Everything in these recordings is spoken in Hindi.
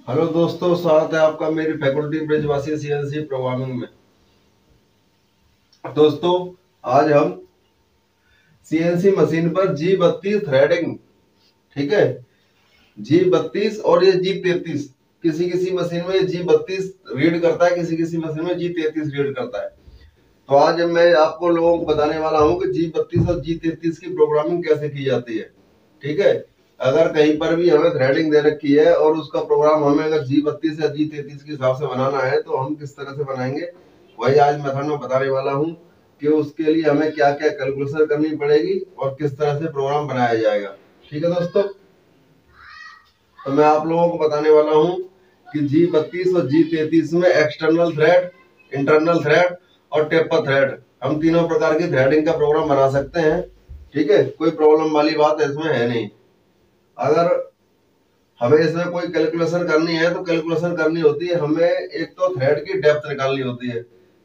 हेलो दोस्तों, स्वागत है आपका मेरी फैकल्टी ब्रिजवासी सीएनसी प्रोग्रामिंग में। दोस्तों, आज हम सीएनसी मशीन पर G32 थ्रेडिंग, ठीक है, G32 और ये G33, किसी किसी मशीन में G32 रीड करता है, किसी किसी मशीन में G33 रीड करता है। तो आज मैं आपको लोगों को बताने वाला हूँ कि G32 और G33 की प्रोग्रामिंग कैसे की जाती है। ठीक है, अगर कहीं पर भी हमें थ्रेडिंग दे रखी है और उसका प्रोग्राम हमें अगर G32 या G33 के हिसाब से बनाना है तो हम किस तरह से बनाएंगे, वही आज मेथड में बताने वाला हूँ कि उसके लिए हमें क्या क्या कैलकुलेशन करनी पड़ेगी और किस तरह से प्रोग्राम बनाया जाएगा। ठीक है दोस्तों, तो मैं आप लोगों को बताने वाला हूँ कि G32 और G33 में एक्सटर्नल थ्रेड, इंटरनल थ्रेड और टेपर थ्रेड, हम तीनों प्रकार की थ्रेडिंग का प्रोग्राम बना सकते हैं। ठीक है, कोई प्रॉब्लम वाली बात इसमें है नहीं। अगर हमें इसमें कोई कैलकुलेशन करनी है तो कैलकुलेशन करनी होती है हमें, एक तो थ्रेड की डेप्थ निकालनी होती है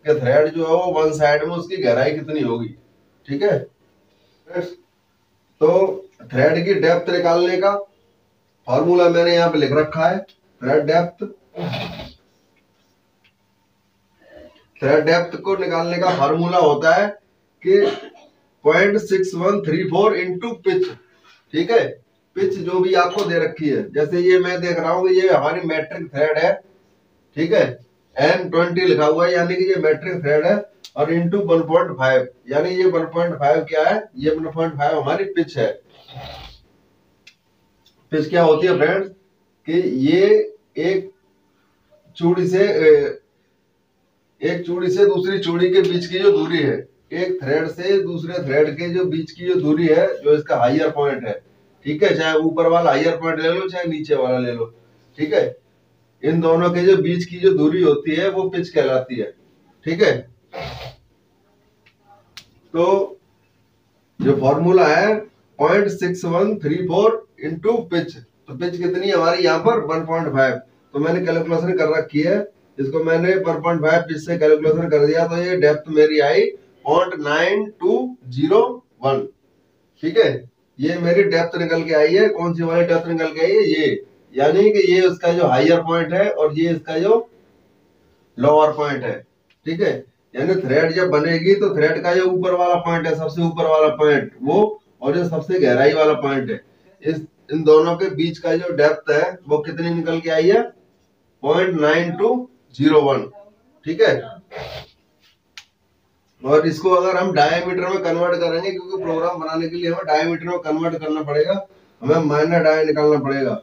कि थ्रेड जो है वो वन साइड में उसकी गहराई कितनी होगी। ठीक है, तो थ्रेड की डेप्थ निकालने का फॉर्मूला मैंने यहाँ पे लिख रखा है। थ्रेड डेप्थ को निकालने का फॉर्मूला होता है कि 0.6134 इंटू पिच। ठीक है, पिच जो भी आपको दे रखी है, जैसे ये मैं देख रहा हूँ ये हमारी मैट्रिक थ्रेड है। ठीक है, M20 लिखा हुआ है यानी कि ये मैट्रिक थ्रेड है, और इंटू 1.5 यानी ये 1.5 क्या है, ये 1.5 हमारी पिच है। पिच क्या होती है फ्रेंड्स कि ये एक चूड़ी से दूसरी चूड़ी के बीच की जो दूरी है, एक थ्रेड से दूसरे थ्रेड के जो बीच की जो दूरी है, जो इसका हायर पॉइंट है। ठीक है, चाहे ऊपर वाला हायर पॉइंट ले लो चाहे नीचे वाला ले लो। ठीक है, इन दोनों के जो बीच की जो दूरी होती है वो पिच कहलाती है। ठीक है, तो जो फॉर्मूला है 0.6134 इंटू पिच, तो पिच कितनी है हमारी यहाँ पर 1.5। तो मैंने कैलकुलेशन कर रखी है, इसको मैंने 1.5 पिच से कैलकुलेशन कर दिया, तो ये डेप्थ मेरी आई 0.9201। ठीक है, ये मेरी डेप्थ निकल के आई है। कौन सी वाली डेप्थ निकल के आई है, ये, यानी कि ये उसका जो हायर पॉइंट है और ये इसका जो लोअर पॉइंट है। ठीक है, यानी थ्रेड जब बनेगी तो थ्रेड का जो ऊपर वाला पॉइंट है, सबसे ऊपर वाला पॉइंट वो, और जो सबसे गहराई वाला पॉइंट है, इन दोनों के बीच का जो डेप्थ है वो कितनी निकल के आई है, 0.9201। ठीक है, और इसको अगर हम डायमीटर में कन्वर्ट करेंगे, क्योंकि प्रोग्राम बनाने के लिए हमें डायमीटर में कन्वर्ट करना पड़ेगा, हमें माइनर डाय निकालना पड़ेगा।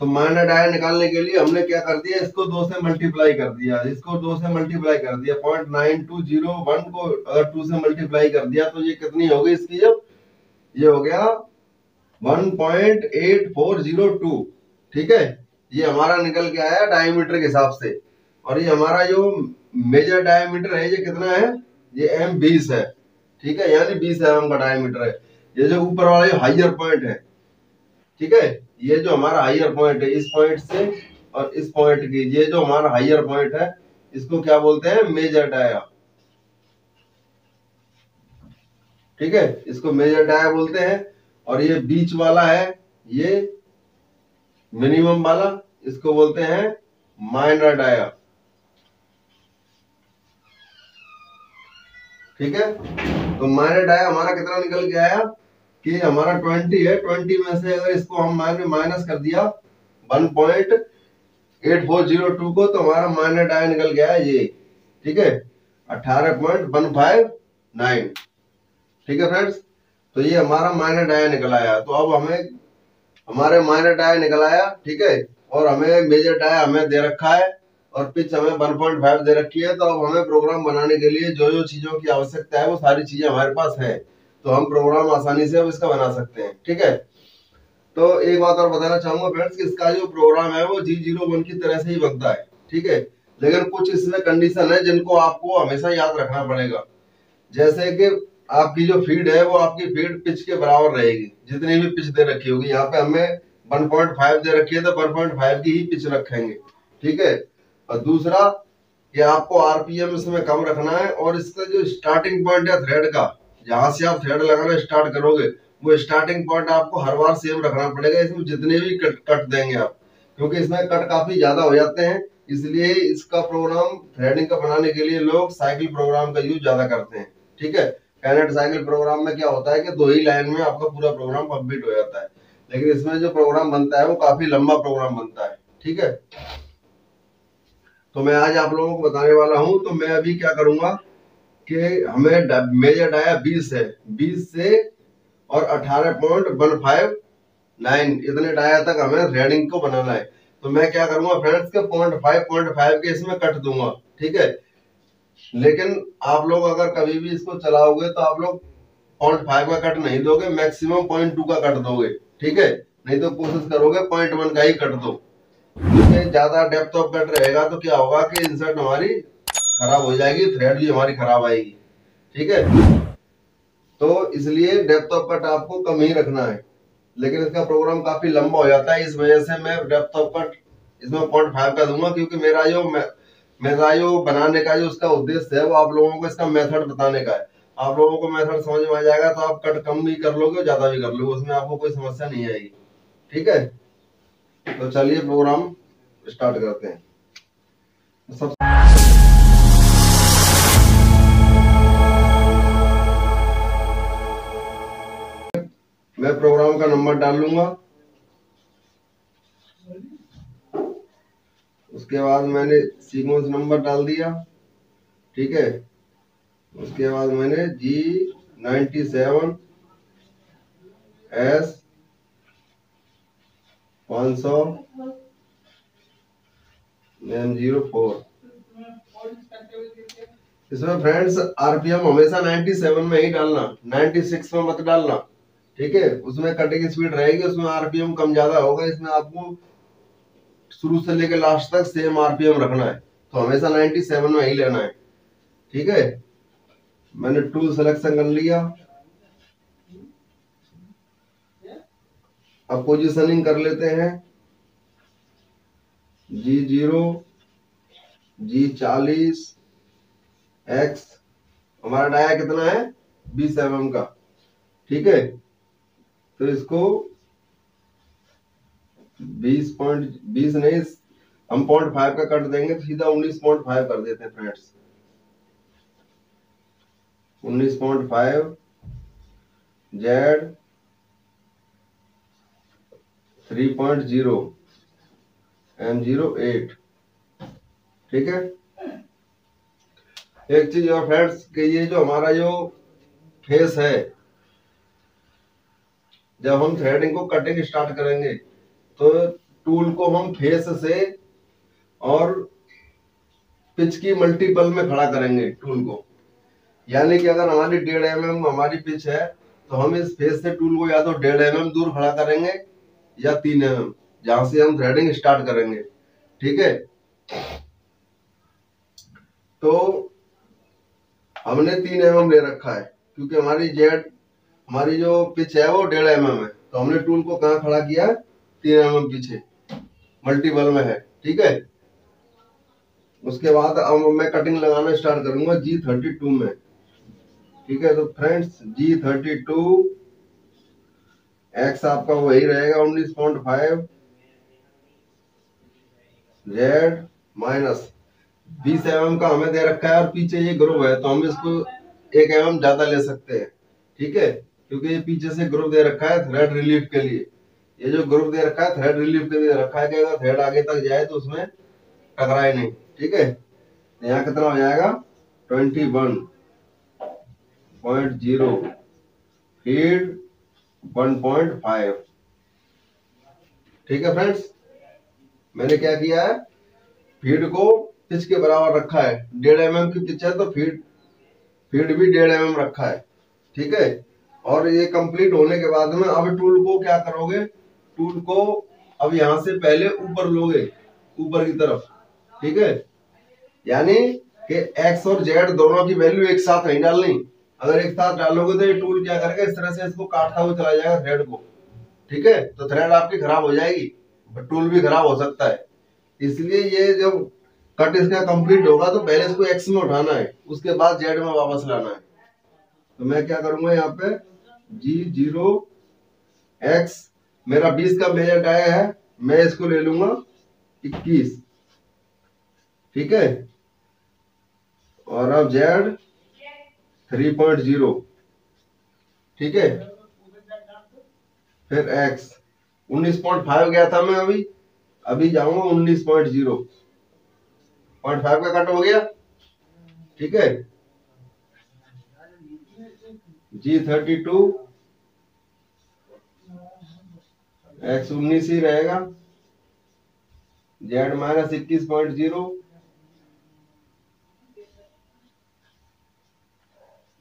तो माइनर डाय निकालने के लिए हमने क्या कर दिया, इसको 2 से मल्टीप्लाई कर दिया, इसको 2 से मल्टीप्लाई कर दिया। 0.9201 को अगर 2 से मल्टीप्लाई कर दिया तो ये कितनी होगी इसकी, जब ये हो गया 1.8402। ठीक है, ये हमारा निकल के आया डायमीटर के हिसाब से। और ये हमारा जो मेजर डायमीटर है ये कितना है, ये M20 है। ठीक है, यानी 20 mm का डायमीटर है। ये जो ऊपर वाला जो हाइयर पॉइंट है, ठीक है, ये जो हमारा हाइयर पॉइंट है, इस पॉइंट से और इस पॉइंट की, ये जो हमारा हाइयर पॉइंट है, इसको क्या बोलते हैं, मेजर डाया। ठीक है, इसको मेजर डाया बोलते हैं। और ये बीच वाला है, ये मिनिमम वाला, इसको बोलते हैं माइनर डाया। ठीक है, तो माइनर डाया हमारा कितना निकल के आया कि हमारा 20 है। 20 में से अगर इसको हम माइनस कर दिया 1.8402 को, तो हमारा माइनर डाया निकल गया है ये। ठीक है, 18.159। ठीक है फ्रेंड्स, तो ये हमारा माइनर डाया निकल आया। तो अब हमें हमारे माइनर डाया निकल आया। ठीक है, और हमें मेजर डाया हमें दे रखा है और पिच हमें 1.5 दे रखी है। तो अब हमें प्रोग्राम बनाने के लिए जो जो चीजों की आवश्यकता है वो सारी चीजें हमारे पास है, तो हम प्रोग्राम आसानी से अब इसका बना सकते हैं। ठीक है, तो एक बात और बताना चाहूंगा फ्रेंड्स कि इसका जो प्रोग्राम है वो G01 की तरह से ही बनता है। ठीक है, लेकिन कुछ इसमें कंडीशन है जिनको आपको हमेशा याद रखना पड़ेगा। जैसे कि आपकी जो फीड है वो आपकी फीड पिच के बराबर रहेगी, जितनी भी पिच दे रखी होगी। यहाँ पे हमें 1.5 दे रखी है तो 1.5 की ही पिच रखेंगे। ठीक है, और दूसरा कि आपको आरपीएम इसमें कम रखना है, और इसका जो स्टार्टिंग पॉइंट है थ्रेड का, जहां से आप थ्रेड लगाना स्टार्ट करोगे, वो स्टार्टिंग पॉइंट आपको हर बार सेम रखना पड़ेगा। इसमें जितने भी कट देंगे आप, क्योंकि इसमें कट काफी ज्यादा हो जाते हैं, इसलिए इसका प्रोग्राम थ्रेडिंग का बनाने के लिए लोग साइकिल प्रोग्राम का यूज ज्यादा करते हैं। ठीक है, कैनेट साइकिल प्रोग्राम में क्या होता है कि 2 ही लाइन में आपका पूरा प्रोग्राम कंप्लीट हो जाता है, लेकिन इसमें जो प्रोग्राम बनता है वो काफी लंबा प्रोग्राम बनता है। ठीक है, तो मैं आज आप लोगों को बताने वाला हूं। तो मैं अभी क्या करूंगा कि हमें मेजर डाया 20 है, 20 से और 18.159 इतने डाया तक हमें थ्रेडिंग को बनाना है। तो मैं क्या करूंगा फ्रेंड्स के 0.5 के इसमें कट दूंगा। ठीक है, लेकिन आप लोग अगर कभी भी इसको चलाओगे तो आप लोग 0.5 का कट नहीं दोगे, मैक्सिमम 0.2 का कट दोगे। ठीक है, नहीं तो कोशिश करोगे 0.1 का ही कट दो, क्योंकि ज्यादा डेप्थ ऑफ कट रहेगा तो क्या होगा कि इंसर्ट हमारी खराब हो जाएगी, थ्रेड भी हमारी खराब आएगी। ठीक है, तो इसलिए डेप्थ ऑफ कट आपको कम ही रखना है, लेकिन इसका प्रोग्राम काफी लंबा हो जाता है, इस वजह से मैं डेप्थ ऑफ कट इसमें 0.5 का दूंगा, क्योंकि मेरा जो बनाने का जो उसका उद्देश्य है वो आप लोगों को इसका मेथड बताने का है। आप लोगों को मेथड समझ में आ जाएगा तो आप कट कम भी कर लोगे और ज्यादा भी कर लोगे, उसमें आपको कोई समस्या नहीं आएगी। ठीक है, तो चलिए प्रोग्राम स्टार्ट करते हैं। सब मैं प्रोग्राम का नंबर डाल लूंगा, उसके बाद मैंने सीक्वेंस नंबर डाल दिया। ठीक है, उसके बाद मैंने G97 S 500 M04। इसमें फ्रेंड्स आरपीएम हमेशा 97 में ही डालना, 96 में मत डालना। ठीक है, उसमें कटिंग स्पीड रहेगी, उसमें आरपीएम कम ज्यादा होगा। इसमें आपको शुरू से लेकर लास्ट तक सेम आरपीएम रखना है, तो हमेशा 97 में ही लेना है। ठीक है, मैंने टूल सिलेक्शन कर लिया, अब पोजीशनिंग कर लेते हैं। G0 G40 X, हमारा डाया कितना है 20 mm का। ठीक है, तो इसको 20 नहीं, हम 0.5 का कट देंगे तो सीधा 19.5 कर देते हैं फ्रेंड्स। 19.5 Z 3.0 M08। ठीक है, एक चीज और फ्रेंड्स कि ये जो हमारा जो फेस है, जब हम थ्रेडिंग को कटिंग स्टार्ट करेंगे तो टूल को हम फेस से और पिच की मल्टीपल में खड़ा करेंगे टूल को। यानी कि अगर हमारी 1.5 mm हमारी पिच है तो हम इस फेस से टूल को या तो 1.5 mm दूर खड़ा करेंगे या 3 mm, जहां से हम थ्रेडिंग स्टार्ट करेंगे। ठीक है, तो हमने 3 mm ले रखा है, क्योंकि हमारी जो पिच है वो 1.5 mm है, तो हमने टूल को कहाँ खड़ा किया 3 mm पीछे मल्टीपल में है। ठीक है, उसके बाद अब मैं कटिंग लगाना स्टार्ट करूंगा G32 में। ठीक है, तो फ्रेंड्स G32 X आपका वही रहेगा 19.5 Z माइनस 20 mm का हमें दे रखा है और पीछे ये ग्रुप है, तो हम इसको 1 mm ज्यादा ले सकते हैं। ठीक है, क्योंकि ये पीछे से ग्रुप दे रखा है थ्रेड रिलीफ के लिए। ये जो ग्रुप दे रखा है थ्रेड रिलीफ के लिए रखा है कि अगर थ्रेड आगे तक जाए तो उसमें टकराए नहीं। ठीक है, यहाँ कितना हो जाएगा 21.0 फीड 1.5। ठीक है फ्रेंड्स, मैंने क्या किया है फीड को पिच के बराबर रखा है, 1.5 mm की पिच है तो फीड भी 1.5 mm रखा है। ठीक है, और ये कंप्लीट होने के बाद में अब टूल को क्या करोगे, टूल को अब यहाँ से पहले ऊपर लोगे, ऊपर की तरफ। ठीक है, यानी कि X और Z दोनों की वैल्यू एक साथ नहीं डालनी। अगर एक साथ डालोगे तो ये टूल क्या करेगा इस तरह से इसको काटता हुआ चला जाएगा थ्रेड को। ठीक है, तो थ्रेड आपकी खराब हो जाएगी और टूल भी खराब हो सकता है। इसलिए ये जब कट इसका कंप्लीट होगा तो पहले इसको X में उठाना है, उसके बाद Z में वापस लाना है। तो मैं क्या करूंगा यहाँ पे G0 X, मेरा 20 का मेजर डाया है, मैं इसको ले लूंगा 21, ठीक है। और अब Z 3.0, ठीक है। फिर X 19.5 गया था मैं, अभी जाऊंगा 19.0, 0.5 का कट हो गया, ठीक है। G32 X 19 ही रहेगा, Z माइनस 21.0,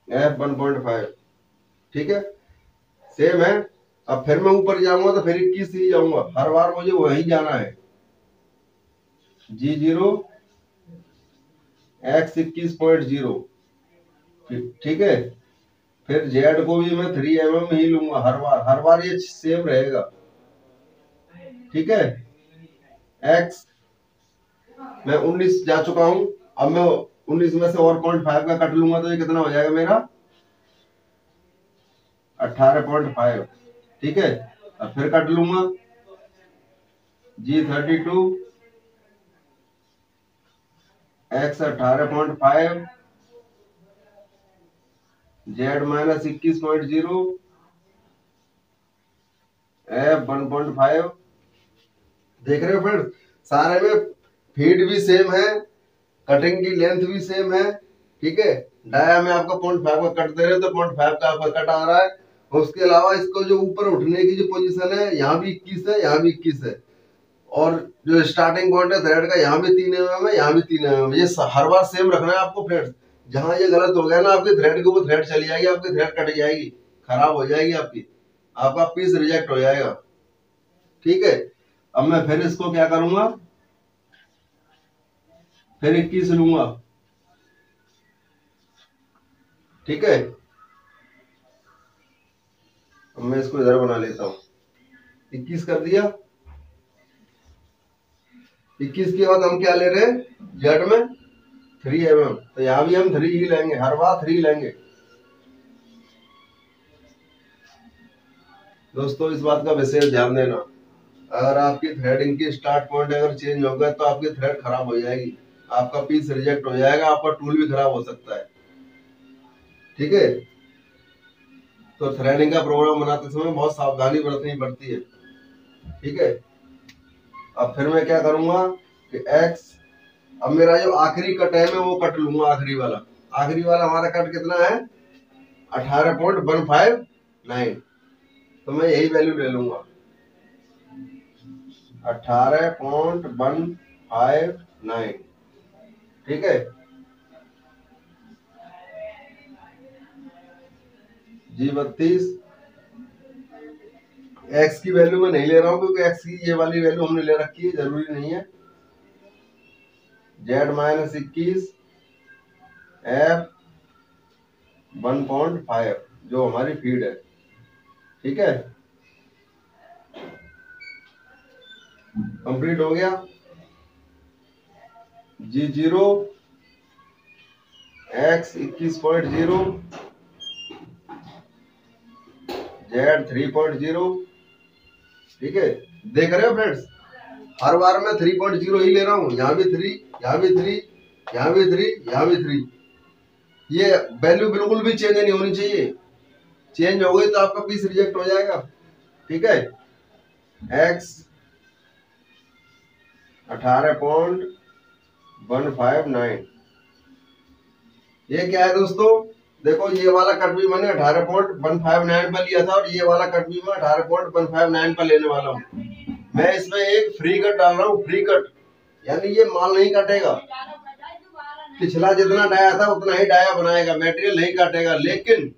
F 1.5, ठीक है। सेम है। अब फिर मैं ऊपर जाऊंगा तो फिर 21 ही जाऊंगा, हर बार मुझे वहीं जाना है। G0 X 21.0, ठीक है। फिर Z को भी मैं 3 mm ही लूंगा, हर बार ये सेम रहेगा, ठीक है। X मैं 19 जा चुका हूं, अब मैं 19 में से और 0.5 का कट लूंगा तो ये कितना हो जाएगा मेरा 18.5, ठीक है। अब फिर कट लूंगा G32 X 18.5, Z minus 21.0, F 1.5। देख रहे हो फ्रेंड्स, सारे में फीड भी सेम है, कटिंग की लेंथ भी सेम है, ठीक है। डाया में आपका 0.5 का कट दे रहे हो तो 0.5 का आपका कट आ रहा है। उसके अलावा इसको जो ऊपर उठने की जो पोजीशन है, यहाँ भी 21 है, यहाँ भी 21 है, और जो स्टार्टिंग पॉइंट है थ्रेड का, यहाँ भी 3 mm है, यहाँ भी 3 mm है। ये हर बार सेम रखना है आपको फ्रेंड्स। जहां ये गलत हो गया ना, आपके थ्रेड के ऊपर थ्रेड चली जाएगी, आपकी थ्रेड कट जाएगी, खराब हो जाएगी आपका पीस रिजेक्ट हो जाएगा, ठीक है। अब मैं फिर इसको क्या करूंगा, फिर 21 लूंगा, ठीक है। अब मैं इसको इधर बना लेता हूँ, 21 कर दिया। 21 के बाद हम क्या ले रहे हैं, जेड में 3 mm, तो यहाँ भी हम 3 ही लेंगे, हर बार 3 लेंगे। दोस्तों इस बात का विशेष ध्यान देना, अगर आपकी थ्रेडिंग की स्टार्ट पॉइंट अगर चेंज हो गया तो आपकी थ्रेड खराब हो जाएगी, आपका पीस रिजेक्ट हो जाएगा, आपका टूल भी खराब हो सकता है, ठीक है। तो थ्रेडिंग का प्रोग्राम बनाते समय बहुत सावधानी बरतनी पड़ती है, ठीक है। अब फिर मैं क्या करूंगा कि X, अब मेरा जो आखिरी कट है मैं वो कट लूंगा, आखिरी वाला हमारा कट कितना है 18.159, तो मैं यही वैल्यू ले लूंगा 18.159, ठीक है। G32 X की वैल्यू मैं नहीं ले रहा हूं क्योंकि X की ये वाली वैल्यू हमने ले रखी है, जरूरी नहीं है। Z माइनस 21 F 1.5 जो हमारी फीड है, ठीक है। कंप्लीट हो गया। G0 X 21.0 Z 3.0, ठीक है। देख रहे हो फ्रेंड्स, हर बार मैं 3.0 ही ले रहा हूँ, यहाँ भी 3, यहाँ भी 3, यहाँ भी 3, यहाँ भी 3। ये वैल्यू बिल्कुल भी चेंज नहीं होनी चाहिए, चेंज हो गई तो आपका पीस रिजेक्ट हो जाएगा, ठीक है। X 18.159, ये क्या है दोस्तों, देखो ये वाला कट भी मैंने 18.159 पर लिया था और ये वाला कट भी मैं 18.159 पर लेने वाला हूँ। मैं इसमें एक फ्री कट डाल रहा हूँ, फ्री कट, यानी ये माल नहीं काटेगा, पिछला जितना डाया था उतना ही डाया बनाएगा, मटेरियल नहीं काटेगा। लेकिन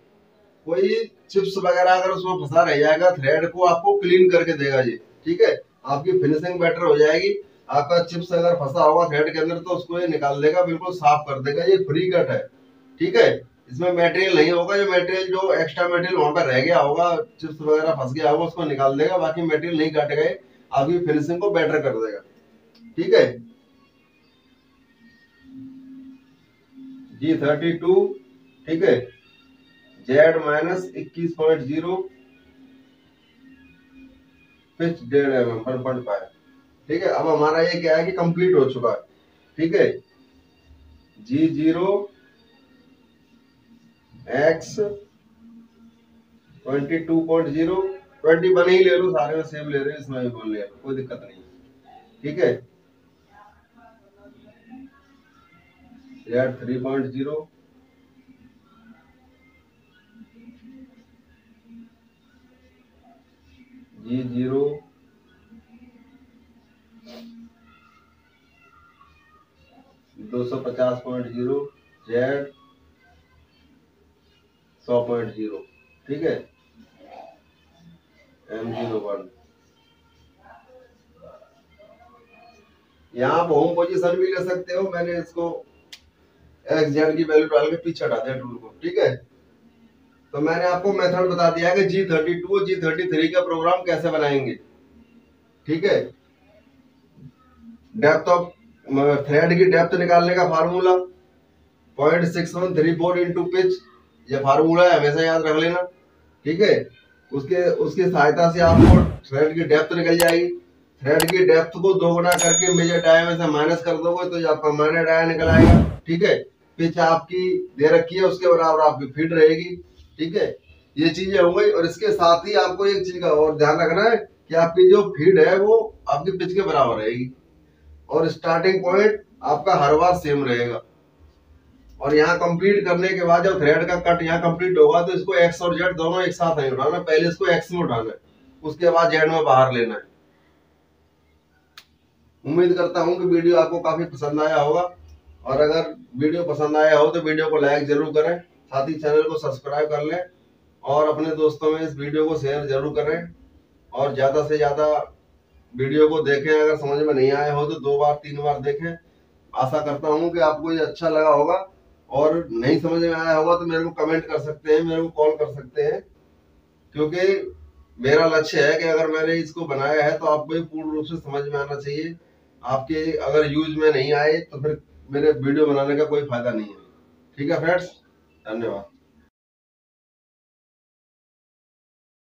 कोई चिप्स वगैरह अगर उसमें फंसा रह जाएगा, थ्रेड को आपको क्लीन करके देगा ये, ठीक है। आपकी फिनिशिंग बेटर हो जाएगी। आपका चिप्स अगर फंसा होगा थ्रेड के अंदर तो उसको ये निकाल देगा, बिल्कुल साफ कर देगा। ये फ्री कट है, ठीक है। इसमें मटेरियल नहीं होगा, जो मटेरियल जो एक्स्ट्रा मटेरियल वहां पर रह गया होगा, चिप्स वगैरह फंस गया होगा, उसको निकाल देगा, बाकी मटेरियल नहीं काटेगा, आपकी फिनिशिंग को बेटर कर देगा, ठीक है। G32, ठीक है। Z minus 21.0 pitch 1.5 mm 1.5। ठीक है, अब हमारा ये क्या है कि कंप्लीट हो चुका है। ठीक है, G0 X 22.0 21 ही ले लो, सारे में सेम ले रहे हैं, इसमें भी बोल ले, कोई दिक्कत नहीं। ठीक है, Z 3.0 G0 250.0 Z 100.0। ठीक है, M01। यहाँ आप होम पोजीशन भी ले सकते हो, मैंने इसको XZ की वैल्यू डाल के पीछे हटा दिया टूल को। ठीक है, तो मैंने आपको मेथड बता दिया कि G32 और G33 का प्रोग्राम कैसे बनाएंगे। ठीक है, डेप्थ ऑफ थ्रेड की डेप्थ निकालने का फार्मूला 0.6134 इंटू पिच, ये फार्मूला है, हमेशा याद रख लेना। ठीक है, उसकी सहायता से आपको थ्रेड की डेप्थ निकल जाएगी। थ्रेड की डेप्थ को 2 गुना करके मेजर डाया में से माइनस कर दोगे तो आपका माइनर डाया निकल आएगा। ठीक है, पिच आपकी दे रखी है, उसके बराबर आपकी फीड रहेगी। ठीक है, ये चीजें हो गई। और इसके साथ ही आपको एक चीज का और ध्यान रखना है कि आपकी जो फीड है वो आपकी पिच के बराबर रहेगी और स्टार्टिंग पॉइंट आपका हर बार सेम रहेगा। और यहाँ कंप्लीट करने के बाद जब थ्रेड का कट यहाँ कंप्लीट होगा तो इसको एक्स और जेड दोनों एक साथ नहीं उठाना, पहले इसको एक्स में उठाना है, उसके बाद जेड में बाहर लेना है। उम्मीद करता हूँ कि वीडियो आपको काफी पसंद आया होगा, और अगर वीडियो पसंद आया हो तो वीडियो को लाइक जरूर करें, साथ ही चैनल को सब्सक्राइब कर लें और अपने दोस्तों में इस वीडियो को शेयर जरूर करें और ज्यादा से ज्यादा वीडियो को देखें। अगर समझ में नहीं आया हो तो 2 बार 3 बार देखें। आशा करता हूँ कि आपको ये अच्छा लगा होगा, और नहीं समझ में आया होगा तो मेरे को कमेंट कर सकते हैं, मेरे को कॉल कर सकते हैं, क्योंकि मेरा लक्ष्य है कि अगर मैंने इसको बनाया है तो आपको ये पूर्ण रूप से समझ में आना चाहिए। आपके अगर यूज में नहीं आए तो फिर मेरे वीडियो बनाने का कोई फायदा नहीं है। ठीक है फ्रेंड्स, धन्यवाद।